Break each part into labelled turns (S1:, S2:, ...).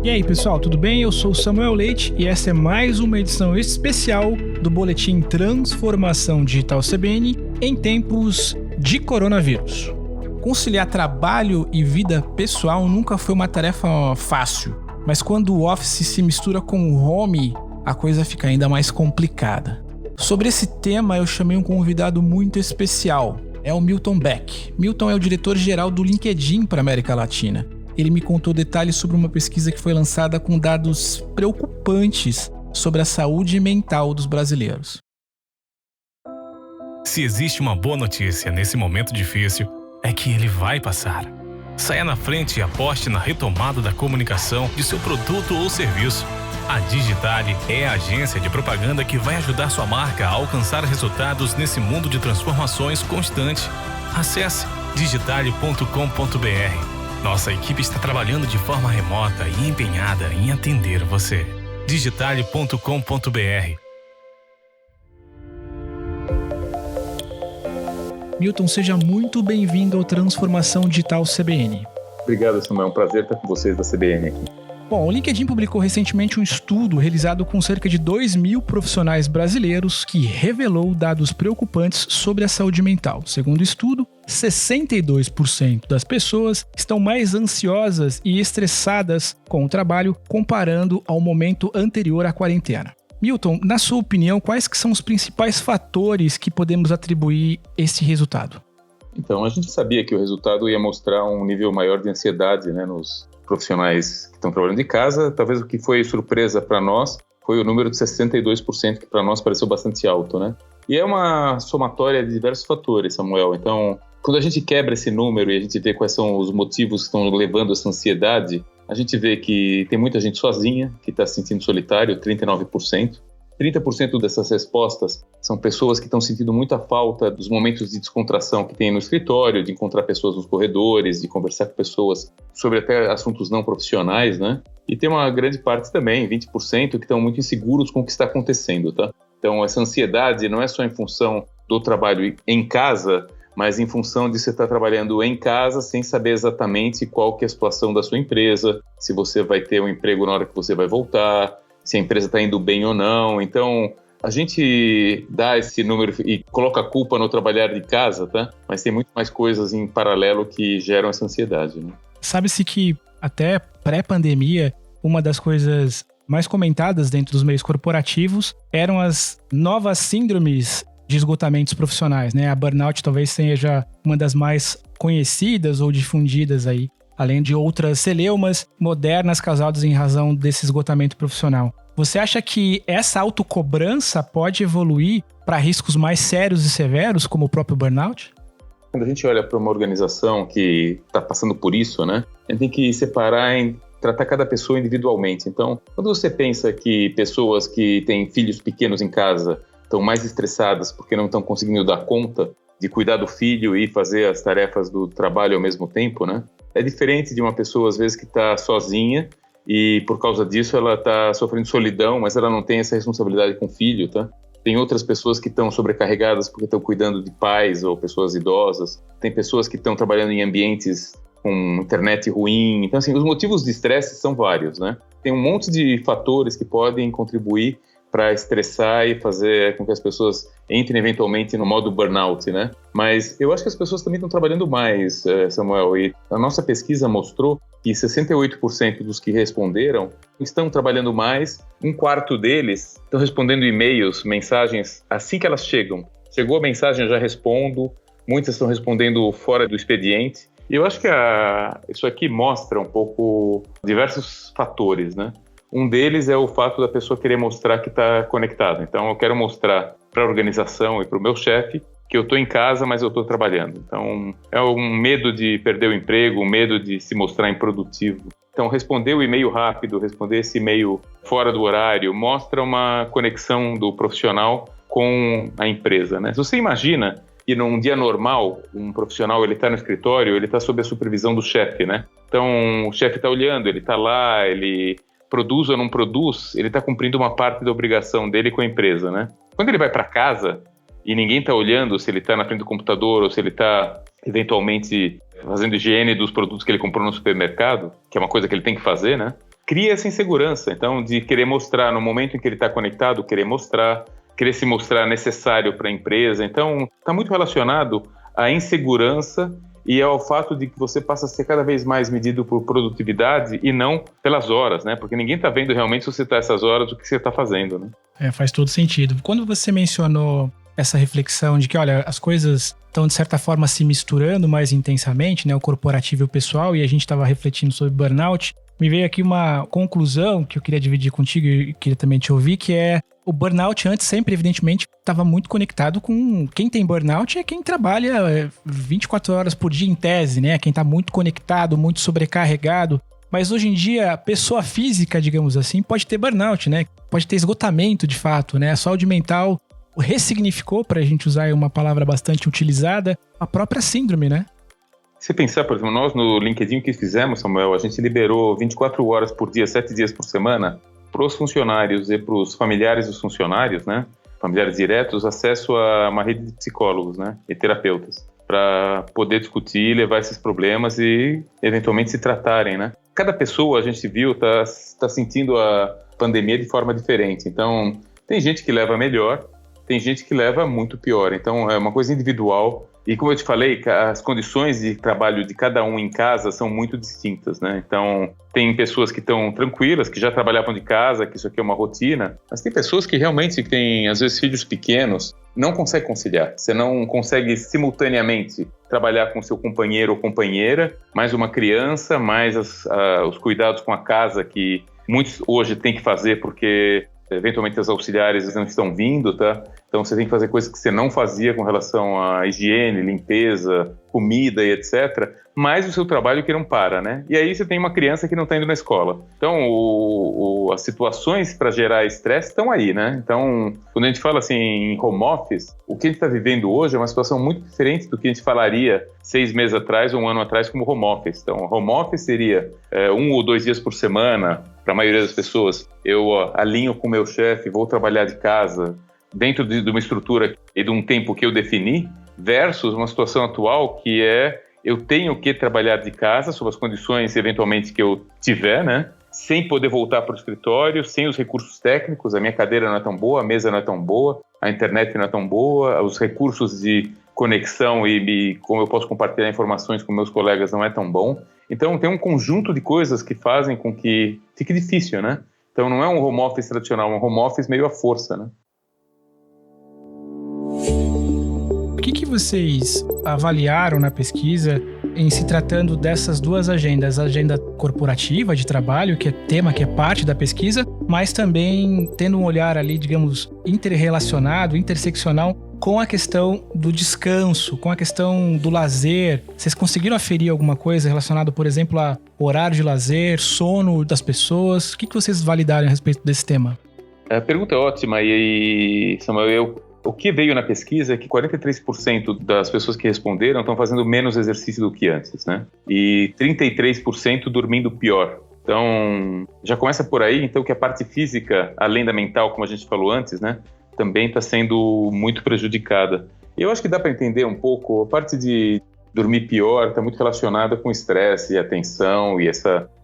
S1: E aí, pessoal, tudo bem? Eu sou o Samuel Leite e essa é mais uma edição especial do Boletim Transformação Digital CBN em tempos de coronavírus. Conciliar trabalho e vida pessoal nunca foi uma tarefa fácil, mas quando o office se mistura com o home, a coisa fica ainda mais complicada. Sobre esse tema, eu chamei um convidado muito especial, é o Milton Beck. Milton é o diretor-geral do LinkedIn para a América Latina. Ele me contou detalhes sobre uma pesquisa que foi lançada com dados preocupantes sobre a saúde mental dos brasileiros.
S2: Se existe uma boa notícia nesse momento difícil, é que ele vai passar. Saia na frente e aposte na retomada da comunicação de seu produto ou serviço. A Digitale é a agência de propaganda que vai ajudar sua marca a alcançar resultados nesse mundo de transformações constante. Acesse digitale.com.br. Nossa equipe está trabalhando de forma remota e empenhada em atender você. digitale.com.br.
S1: Milton, seja muito bem-vindo ao Transformação Digital CBN.
S3: Obrigado, Samuel. É um prazer estar com vocês da CBN aqui.
S1: Bom, o LinkedIn publicou recentemente um estudo realizado com cerca de 2.000 profissionais brasileiros que revelou dados preocupantes sobre a saúde mental. Segundo o estudo, 62% das pessoas estão mais ansiosas e estressadas com o trabalho comparando ao momento anterior à quarentena. Milton, na sua opinião, quais que são os principais fatores que podemos atribuir esse resultado?
S3: Então, a gente sabia que o resultado ia mostrar um nível maior de ansiedade, nos profissionais que estão trabalhando de casa. Talvez o que foi surpresa para nós foi o número de 62%, que para nós pareceu bastante alto, E é uma somatória de diversos fatores, Samuel. Então, quando a gente quebra esse número e a gente vê quais são os motivos que estão levando essa ansiedade, a gente vê que tem muita gente sozinha, que está se sentindo solitário, 39%. 30% dessas respostas são pessoas que estão sentindo muita falta dos momentos de descontração que tem no escritório, de encontrar pessoas nos corredores, de conversar com pessoas sobre até assuntos não profissionais, E tem uma grande parte também, 20%, que estão muito inseguros com o que está acontecendo, Então, essa ansiedade não é só em função do trabalho em casa, mas em função de você estar trabalhando em casa sem saber exatamente qual que é a situação da sua empresa, se você vai ter um emprego na hora que você vai voltar, se a empresa está indo bem ou não. Então, a gente dá esse número e coloca a culpa no trabalhar de casa, Mas tem muito mais coisas em paralelo que geram essa ansiedade,
S1: Sabe-se que até pré-pandemia, uma das coisas mais comentadas dentro dos meios corporativos eram as novas síndromes de esgotamentos profissionais, A burnout talvez seja uma das mais conhecidas ou difundidas aí, além de outras celeumas modernas causadas em razão desse esgotamento profissional. Você acha que essa autocobrança pode evoluir para riscos mais sérios e severos, como o próprio burnout?
S3: Quando a gente olha para uma organização que está passando por isso, a gente tem que separar em tratar cada pessoa individualmente. Então, quando você pensa que pessoas que têm filhos pequenos em casa estão mais estressadas porque não estão conseguindo dar conta de cuidar do filho e fazer as tarefas do trabalho ao mesmo tempo, É diferente de uma pessoa, às vezes, que está sozinha e, por causa disso, ela está sofrendo solidão, mas ela não tem essa responsabilidade com o filho, Tem outras pessoas que estão sobrecarregadas porque estão cuidando de pais ou pessoas idosas. Tem pessoas que estão trabalhando em ambientes com internet ruim. Então, assim, os motivos de estresse são vários, Tem um monte de fatores que podem contribuir para estressar e fazer com que as pessoas entrem eventualmente no modo burnout, Mas eu acho que as pessoas também estão trabalhando mais, Samuel, e a nossa pesquisa mostrou que 68% dos que responderam estão trabalhando mais, um quarto deles estão respondendo e-mails, mensagens assim que elas chegam. Chegou a mensagem, eu já respondo, muitas estão respondendo fora do expediente. E eu acho que isso aqui mostra um pouco diversos fatores, Um deles é o fato da pessoa querer mostrar que está conectado. Então, eu quero mostrar para a organização e para o meu chefe que eu estou em casa, mas eu estou trabalhando. Então, é um medo de perder o emprego, um medo de se mostrar improdutivo. Então, responder o e-mail rápido, responder esse e-mail fora do horário, mostra uma conexão do profissional com a empresa, Se você imagina que num dia normal, um profissional ele está no escritório, ele está sob a supervisão do chefe, Então, o chefe está olhando, ele está lá, ele produz ou não produz, ele está cumprindo uma parte da obrigação dele com a empresa, Quando ele vai para casa e ninguém está olhando se ele está na frente do computador ou se ele está, eventualmente, fazendo higiene dos produtos que ele comprou no supermercado, que é uma coisa que ele tem que fazer, cria essa insegurança. Então, de querer mostrar no momento em que ele está conectado, querer se mostrar necessário para a empresa. Então, está muito relacionado à insegurança e ao fato de que você passa a ser cada vez mais medido por produtividade e não pelas horas, né? Porque ninguém está vendo realmente se você está essas horas, o que você está fazendo, né?
S1: Faz todo sentido. Quando você mencionou essa reflexão de que, olha, as coisas estão, de certa forma, se misturando mais intensamente, né? O corporativo e o pessoal, e a gente estava refletindo sobre burnout, me veio aqui uma conclusão que eu queria dividir contigo e queria também te ouvir, que é o burnout antes sempre, evidentemente, estava muito conectado com quem tem burnout é quem trabalha 24 horas por dia em tese, né? Quem está muito conectado, muito sobrecarregado. Mas hoje em dia, a pessoa física, digamos assim, pode ter burnout, né? Pode ter esgotamento, de fato, né? A saúde mental ressignificou, para a gente usar uma palavra bastante utilizada, a própria síndrome, né?
S3: Se pensar, por exemplo, nós no LinkedIn o que fizemos, Samuel, a gente liberou 24 horas por dia, 7 dias por semana, para os funcionários e para os familiares dos funcionários, né? Familiares diretos, acesso a uma rede de psicólogos, né? E terapeutas, para poder discutir e levar esses problemas e eventualmente se tratarem, né? Cada pessoa, a gente viu, tá sentindo a pandemia de forma diferente. Então, tem gente que leva melhor, tem gente que leva muito pior. Então, é uma coisa individual. E como eu te falei, as condições de trabalho de cada um em casa são muito distintas, né? Então, tem pessoas que estão tranquilas, que já trabalhavam de casa, que isso aqui é uma rotina, mas tem pessoas que realmente têm, às vezes, filhos pequenos, não consegue conciliar. Você não consegue simultaneamente trabalhar com seu companheiro ou companheira, mais uma criança, mais os cuidados com a casa que muitos hoje têm que fazer porque eventualmente as auxiliares não estão vindo, tá? Então você tem que fazer coisas que você não fazia com relação à higiene, limpeza, comida e etc. Mas o seu trabalho que não para, né? E aí você tem uma criança que não está indo na escola. Então as situações para gerar estresse estão aí, né? Então quando a gente fala assim em home office, o que a gente está vivendo hoje é uma situação muito diferente do que a gente falaria 6 meses atrás ou 1 ano atrás como home office. Então home office seria 1 ou 2 dias por semana. Para a maioria das pessoas, eu alinho com o meu chefe, vou trabalhar de casa dentro de uma estrutura e de um tempo que eu defini, versus uma situação atual que eu tenho que trabalhar de casa sob as condições eventualmente que eu tiver, né? Sem poder voltar para o escritório, sem os recursos técnicos, a minha cadeira não é tão boa, a mesa não é tão boa, a internet não é tão boa, os recursos de conexão e como eu posso compartilhar informações com meus colegas não é tão bom. Então, tem um conjunto de coisas que fazem com que fique difícil, né? Então, não é um home office tradicional, é um home office meio à força, né?
S1: O que vocês avaliaram na pesquisa em se tratando dessas duas agendas? A agenda corporativa de trabalho, que é tema, que é parte da pesquisa, mas também tendo um olhar ali, digamos, interrelacionado, interseccional com a questão do descanso, com a questão do lazer. Vocês conseguiram aferir alguma coisa relacionada, por exemplo, a horário de lazer, sono das pessoas? O que vocês validaram a respeito desse tema?
S3: A pergunta é ótima e Samuel, o que veio na pesquisa é que 43% das pessoas que responderam estão fazendo menos exercício do que antes, né? E 33% dormindo pior. Então, já começa por aí, então, que a parte física, além da mental, como a gente falou antes, né? Também está sendo muito prejudicada. Eu acho que dá para entender um pouco, a parte de dormir pior está muito relacionada com estresse e a tensão e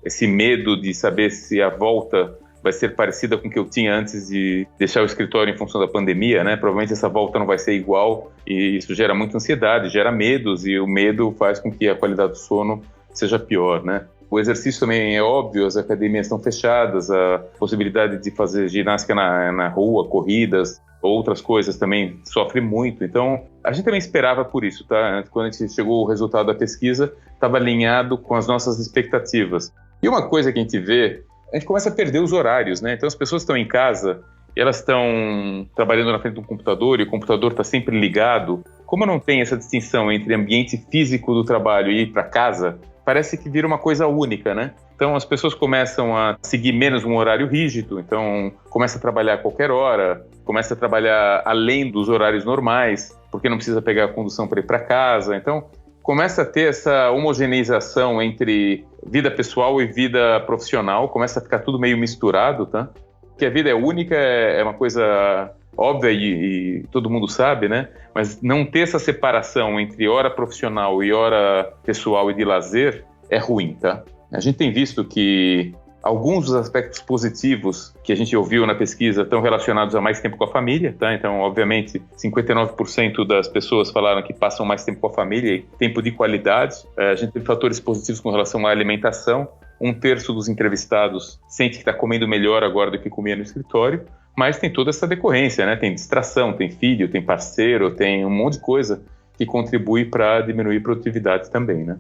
S3: esse medo de saber se a volta vai ser parecida com o que eu tinha antes de deixar o escritório em função da pandemia, né? Provavelmente essa volta não vai ser igual e isso gera muita ansiedade, gera medos e o medo faz com que a qualidade do sono seja pior, né? O exercício também é óbvio, as academias estão fechadas, a possibilidade de fazer ginástica na rua, corridas, outras coisas também sofre muito. Então, a gente também esperava por isso, tá? Quando a gente chegou o resultado da pesquisa, estava alinhado com as nossas expectativas. E uma coisa que a gente vê, a gente começa a perder os horários, né? Então, as pessoas estão em casa, elas estão trabalhando na frente do computador e o computador está sempre ligado. Como não tem essa distinção entre ambiente físico do trabalho e ir para casa, parece que vira uma coisa única, né? Então as pessoas começam a seguir menos um horário rígido, então começa a trabalhar a qualquer hora, começa a trabalhar além dos horários normais, porque não precisa pegar a condução para ir para casa. Então começa a ter essa homogeneização entre vida pessoal e vida profissional, começa a ficar tudo meio misturado, tá? Que a vida é única, é uma coisa óbvia e todo mundo sabe, né? Mas não ter essa separação entre hora profissional e hora pessoal e de lazer é ruim, tá? A gente tem visto que Alguns dos aspectos positivos que a gente ouviu na pesquisa estão relacionados a mais tempo com a família, tá? Então, obviamente, 59% das pessoas falaram que passam mais tempo com a família e tempo de qualidade. A gente tem fatores positivos com relação à alimentação. 1/3 dos entrevistados sente que está comendo melhor agora do que comia no escritório, mas tem toda essa decorrência, né? Tem distração, tem filho, tem parceiro, tem um monte de coisa que contribui para diminuir a produtividade também, né?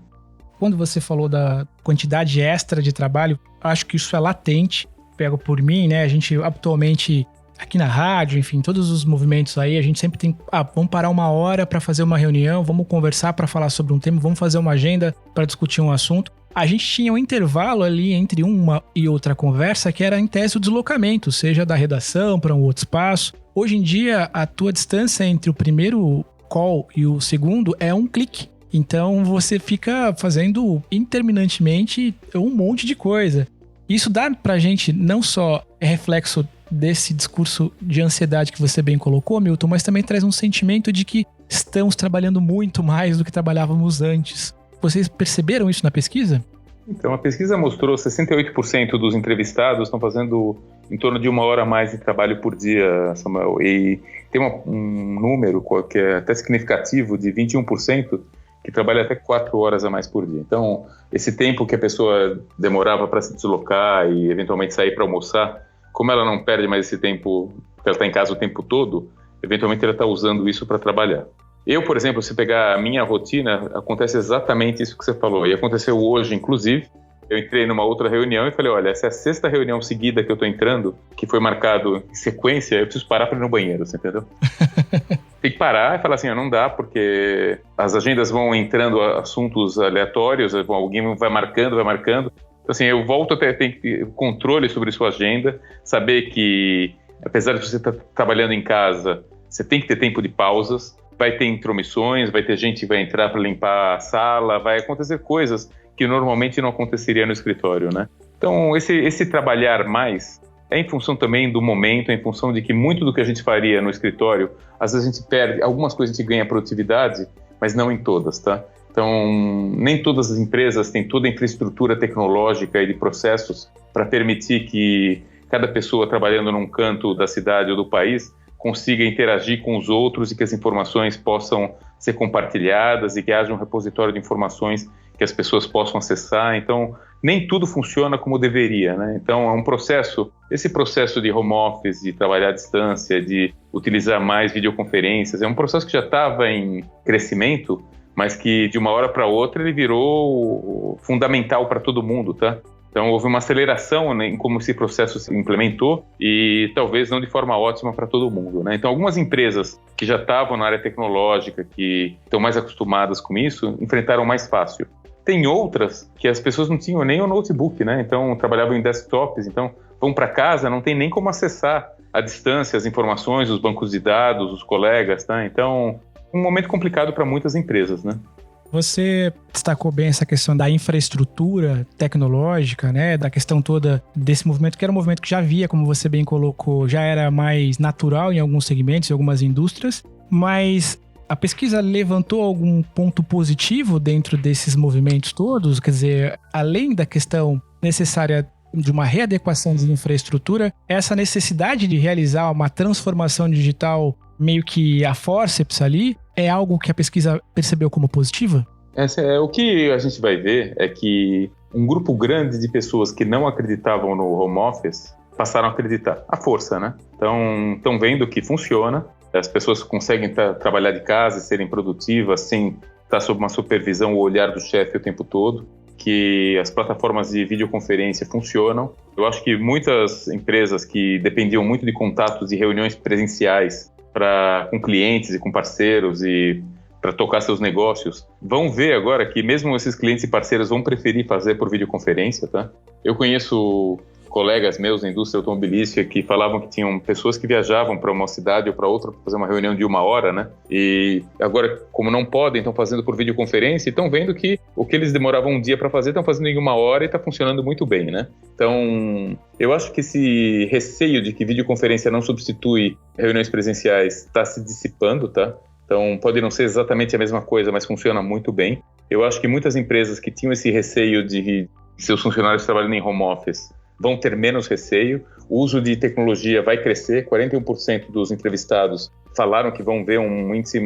S1: Quando você falou da quantidade extra de trabalho, acho que isso é latente. Pego por mim, né? A gente atualmente, aqui na rádio, enfim, todos os movimentos aí, a gente sempre tem, vamos parar 1 hora para fazer uma reunião, vamos conversar para falar sobre um tema, vamos fazer uma agenda para discutir um assunto. A gente tinha um intervalo ali entre uma e outra conversa que era em tese o deslocamento, seja da redação para um outro espaço. Hoje em dia, a tua distância entre o primeiro call e o segundo é um clique. Então você fica fazendo interminantemente um monte de coisa. Isso dá pra gente não só reflexo desse discurso de ansiedade que você bem colocou, Milton, mas também traz um sentimento de que estamos trabalhando muito mais do que trabalhávamos antes. Vocês perceberam isso na pesquisa?
S3: Então, a pesquisa mostrou que 68% dos entrevistados estão fazendo em torno de 1 hora a mais de trabalho por dia, Samuel. E tem um número que é até significativo de 21% que trabalha até 4 horas a mais por dia. Então, esse tempo que a pessoa demorava para se deslocar e eventualmente sair para almoçar, como ela não perde mais esse tempo, porque ela está em casa o tempo todo, eventualmente ela está usando isso para trabalhar. Eu, por exemplo, se pegar a minha rotina, acontece exatamente isso que você falou. E aconteceu hoje, inclusive. Eu entrei numa outra reunião e falei, olha, essa é a 6ª reunião seguida que eu estou entrando, que foi marcado em sequência, eu preciso parar para ir no banheiro, você entendeu? Tem que parar e falar assim, não dá, porque as agendas vão entrando assuntos aleatórios, alguém vai marcando. Então, assim, eu volto a ter controle sobre sua agenda, saber que, apesar de você estar trabalhando em casa, você tem que ter tempo de pausas, vai ter intromissões, vai ter gente que vai entrar para limpar a sala, vai acontecer coisas que normalmente não aconteceria no escritório, né? Então, esse trabalhar mais é em função também do momento, é em função de que muito do que a gente faria no escritório, às vezes a gente perde, algumas coisas a gente ganha produtividade, mas não em todas, tá? Então, nem todas as empresas têm toda a infraestrutura tecnológica e de processos para permitir que cada pessoa trabalhando num canto da cidade ou do país consiga interagir com os outros e que as informações possam ser compartilhadas e que haja um repositório de informações que as pessoas possam acessar. Então, nem tudo funciona como deveria, né? Então, é um processo, esse processo de home office, de trabalhar à distância, de utilizar mais videoconferências, é um processo que já estava em crescimento, mas que de uma hora para outra ele virou fundamental para todo mundo, tá? Então, houve uma aceleração, né, em como esse processo se implementou e talvez não de forma ótima para todo mundo, né? Então, algumas empresas que já estavam na área tecnológica, que estão mais acostumadas com isso, enfrentaram mais fácil. Tem outras que as pessoas não tinham nem o notebook, né? Então, trabalhavam em desktops, então vão para casa, não tem nem como acessar à distância as informações, os bancos de dados, os colegas, tá? Então, um momento complicado para muitas empresas, né?
S1: Você destacou bem essa questão da infraestrutura tecnológica, né? Da questão toda desse movimento, que era um movimento que já havia, como você bem colocou, já era mais natural em alguns segmentos, em algumas indústrias, mas a pesquisa levantou algum ponto positivo dentro desses movimentos todos? Quer dizer, além da questão necessária de uma readequação de infraestrutura, essa necessidade de realizar uma transformação digital meio que a forceps ali, é algo que a pesquisa percebeu como positiva?
S3: O que a gente vai ver é que um grupo grande de pessoas que não acreditavam no home office passaram a acreditar. À força, né? Então, estão vendo que funciona, as pessoas conseguem trabalhar de casa e serem produtivas sem estar sob uma supervisão ou olhar do chefe o tempo todo, que as plataformas de videoconferência funcionam. Eu acho que muitas empresas que dependiam muito de contatos e reuniões presenciais com clientes e com parceiros e para tocar seus negócios, vão ver agora que mesmo esses clientes e parceiros vão preferir fazer por videoconferência, tá? Eu conheço colegas meus da indústria automobilística que falavam que tinham pessoas que viajavam para uma cidade ou para outra para fazer uma reunião de 1 hora, né? E agora, como não podem, estão fazendo por videoconferência e estão vendo que o que eles demoravam um dia para fazer, estão fazendo em 1 hora e está funcionando muito bem, né? Então, eu acho que esse receio de que videoconferência não substitui reuniões presenciais está se dissipando, tá? Então, pode não ser exatamente a mesma coisa, mas funciona muito bem. Eu acho que muitas empresas que tinham esse receio de seus funcionários trabalhando em home office vão ter menos receio. O uso de tecnologia vai crescer. 41% dos entrevistados falaram que vão ver um índice,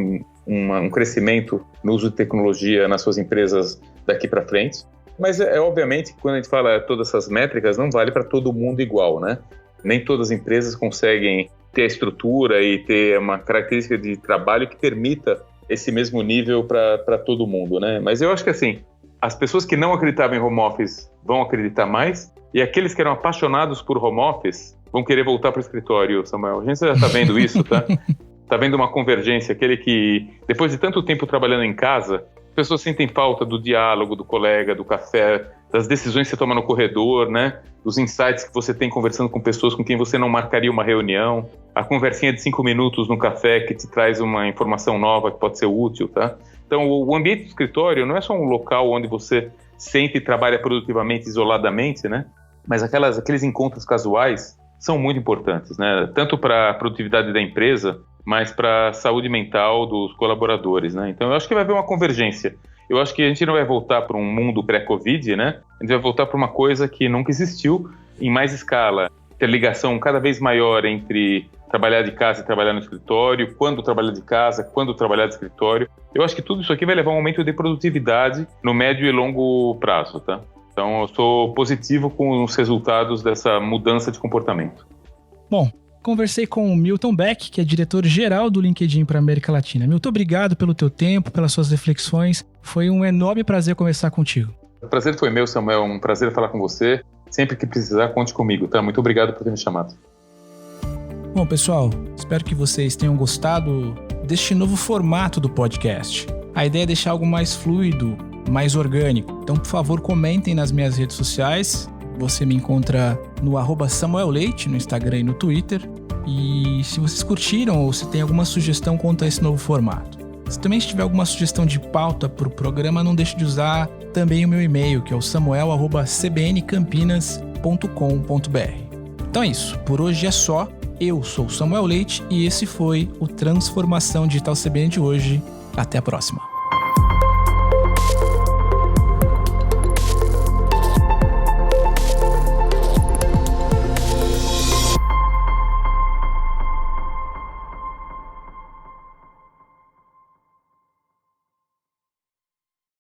S3: um crescimento no uso de tecnologia nas suas empresas daqui para frente. Mas obviamente, quando a gente fala todas essas métricas, não vale para todo mundo igual, né? Nem todas as empresas conseguem ter a estrutura e ter uma característica de trabalho que permita esse mesmo nível para todo mundo, né? Mas eu acho que assim, as pessoas que não acreditavam em home office vão acreditar mais, e aqueles que eram apaixonados por home office vão querer voltar para o escritório, Samuel. A gente já está vendo isso, tá? Está vendo uma convergência, aquele que, depois de tanto tempo trabalhando em casa, as pessoas sentem falta do diálogo, do colega, do café, das decisões que você toma no corredor, né? Dos insights que você tem conversando com pessoas com quem você não marcaria uma reunião, a conversinha de 5 minutos no café que te traz uma informação nova que pode ser útil, tá? Então, o ambiente do escritório não é só um local onde você sente e trabalha produtivamente, isoladamente, né? Mas aqueles encontros casuais são muito importantes, né? Tanto para a produtividade da empresa, mas para a saúde mental dos colaboradores, né? Então, eu acho que vai haver uma convergência. Eu acho que a gente não vai voltar para um mundo pré-Covid, né? A gente vai voltar para uma coisa que nunca existiu em mais escala. Ter ligação cada vez maior entre trabalhar de casa e trabalhar no escritório, quando trabalhar de casa, quando trabalhar de escritório. Eu acho que tudo isso aqui vai levar a um aumento de produtividade no médio e longo prazo, tá? Então, eu sou positivo com os resultados dessa mudança de comportamento.
S1: Bom, conversei com o Milton Beck, que é diretor-geral do LinkedIn para a América Latina. Milton, obrigado pelo teu tempo, pelas suas reflexões. Foi um enorme prazer conversar contigo.
S3: O prazer foi meu, Samuel. Um prazer falar com você. Sempre que precisar, conte comigo, tá? Muito obrigado por ter me chamado.
S1: Bom, pessoal, espero que vocês tenham gostado deste novo formato do podcast. A ideia é deixar algo mais fluido, mais orgânico. Então, por favor, comentem nas minhas redes sociais. Você me encontra no @SamuelLeite, no Instagram e no Twitter. E se vocês curtiram ou se tem alguma sugestão quanto a esse novo formato. Se também tiver alguma sugestão de pauta para o programa, não deixe de usar também o meu e-mail, que é o samuel@cbncampinas.com.br. Então é isso, por hoje é só. Eu sou o Samuel Leite e esse foi o Transformação Digital CBN de hoje. Até a próxima.